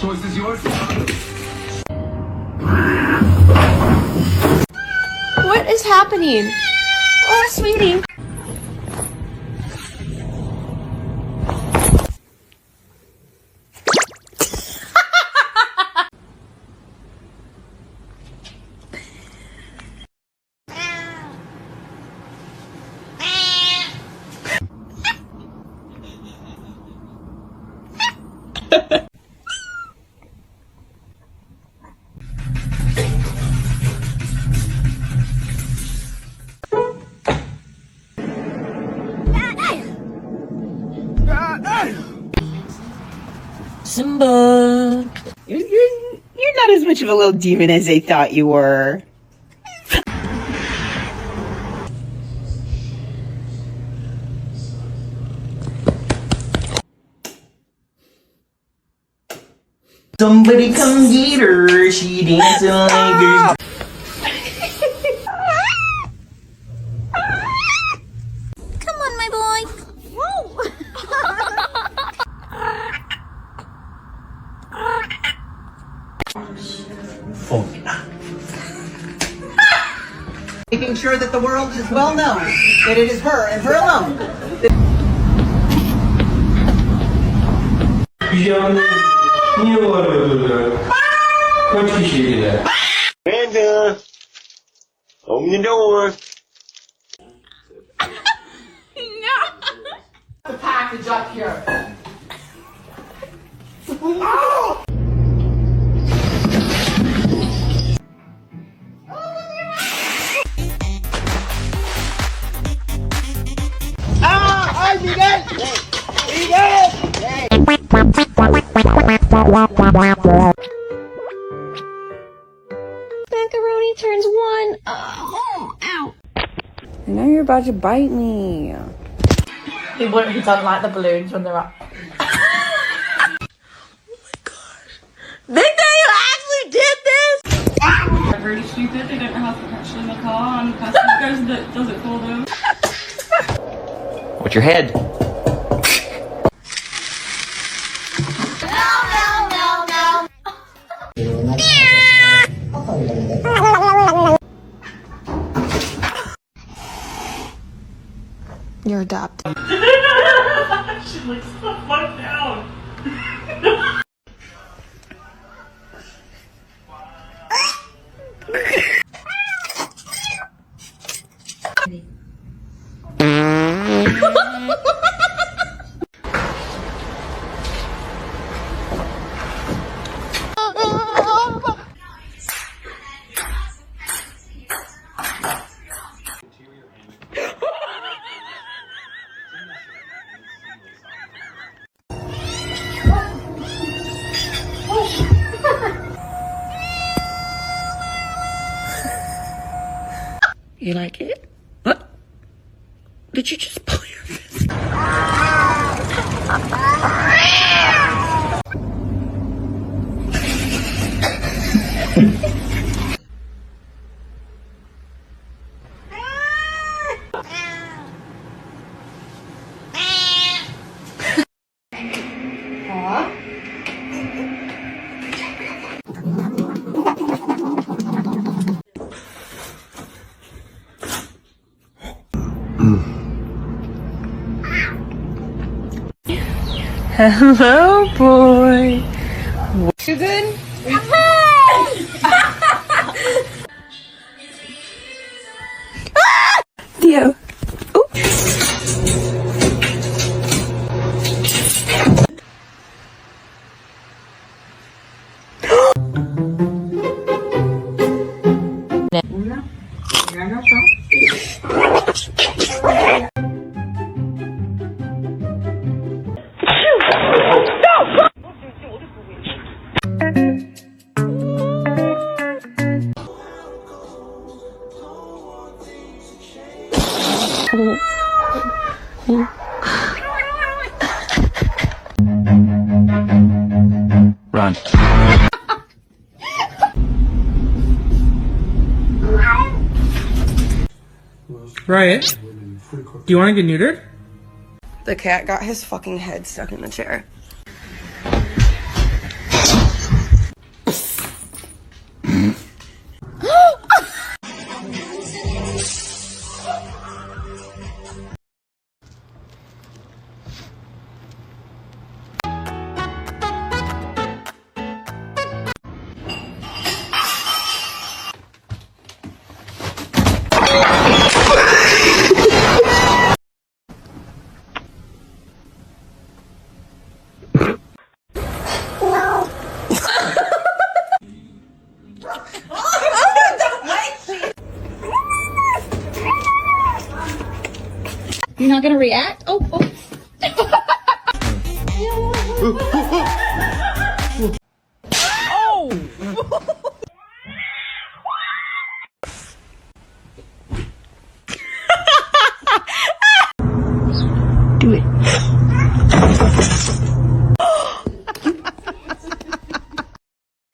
Choice is yours. What is happening? Oh, sweetie. Simba. You're not as much of a little demon as they thought you were. Somebody come get her, she dancing like a... Come on, my boy. Whoa. Making sure that the world is well known that it is her and her alone. Niye bağırıyordu? Kaç kişiydiler? Amanda, open the door. The package up here. Macaroni turns one. Ow. I know you're about to bite me. He doesn't like the balloons when they're up. Oh my gosh. Big Day, you actually did this? They're really stupid, they don't know how to put petrol in the car, and the person that goes that does it for them. What's your head? You're adopted. She looks so fucked down. You like it? What? Did you just pull your fist? Hello, boy. You good? Theo. Run. Riot, do you want to get neutered? The cat got his fucking head stuck in the chair. gonna react? Oh.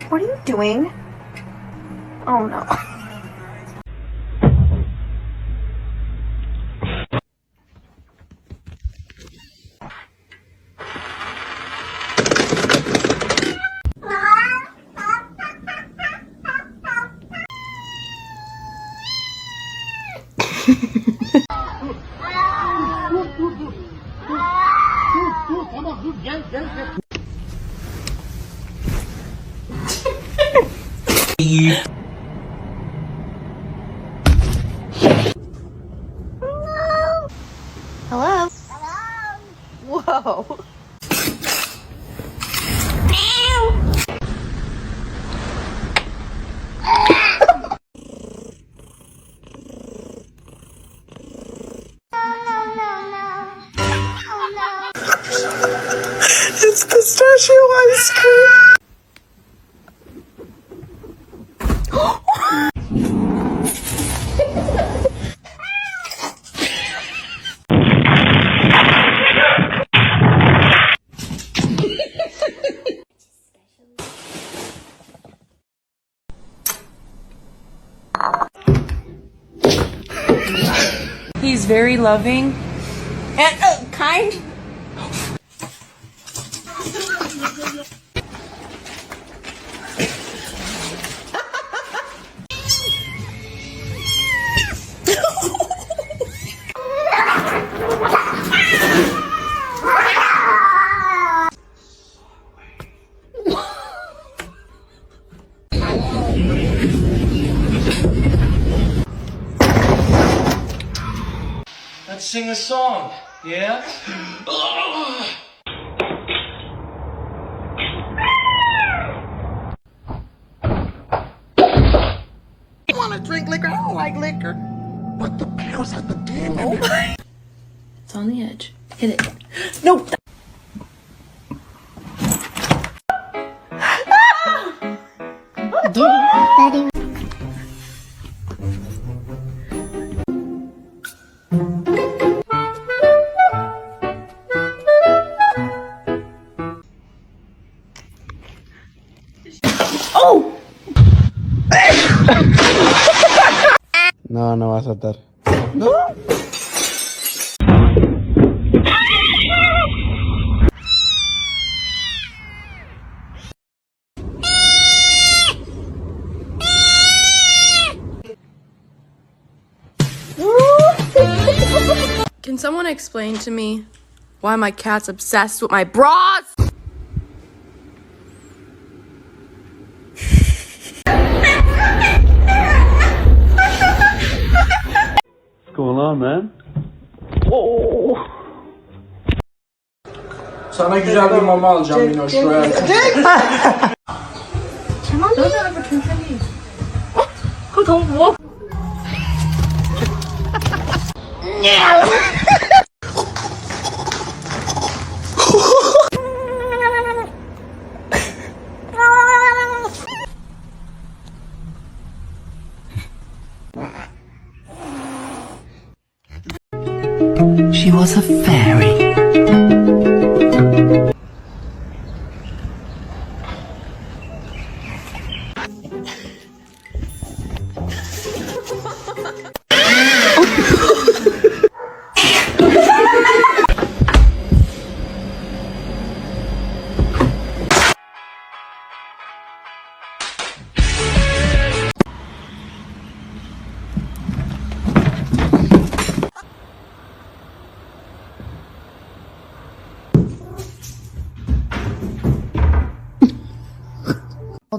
What are you doing? Oh no. Hello? Whoa. It's pistachio ice cream. He's very loving. And kind. Let's sing a song, yeah? I want to drink liquor. I don't like liquor. What the pickles at the demon? It's on the edge. Hit it. No. No, no va a saltar. Can someone explain to me why my cat's obsessed with my bras? What's going on, man? Sana güzel bir mama alacağım Minoş. Şuraya. She was a fairy.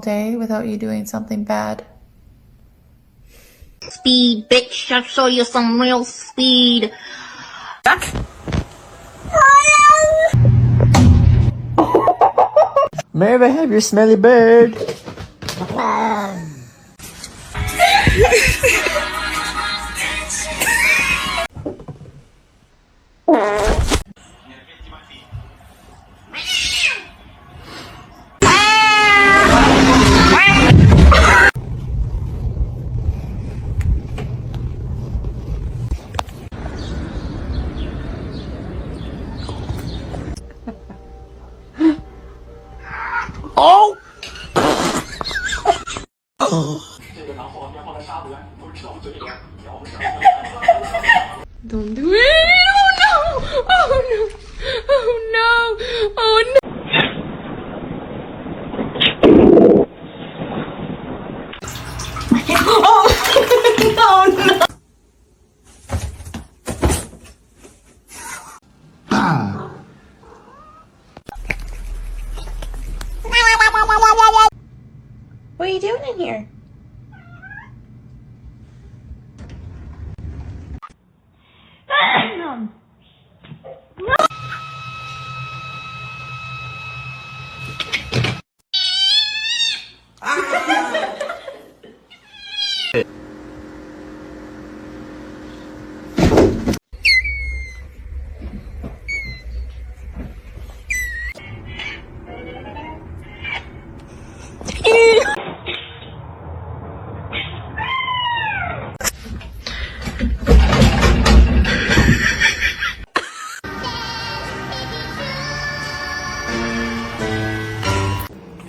Day without you doing something bad. Speed, bitch. I'll show you some real speed. May I have your smelly bird? doing in here?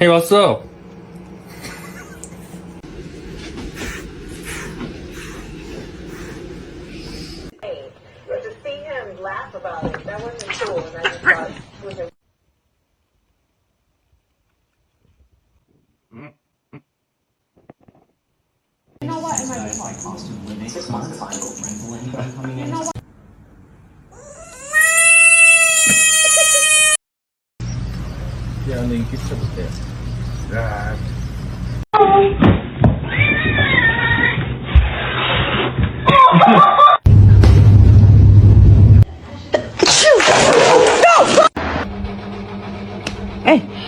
Hey, what's up? But to see him laugh about it, that wasn't cool. And I just thought it was a Hey,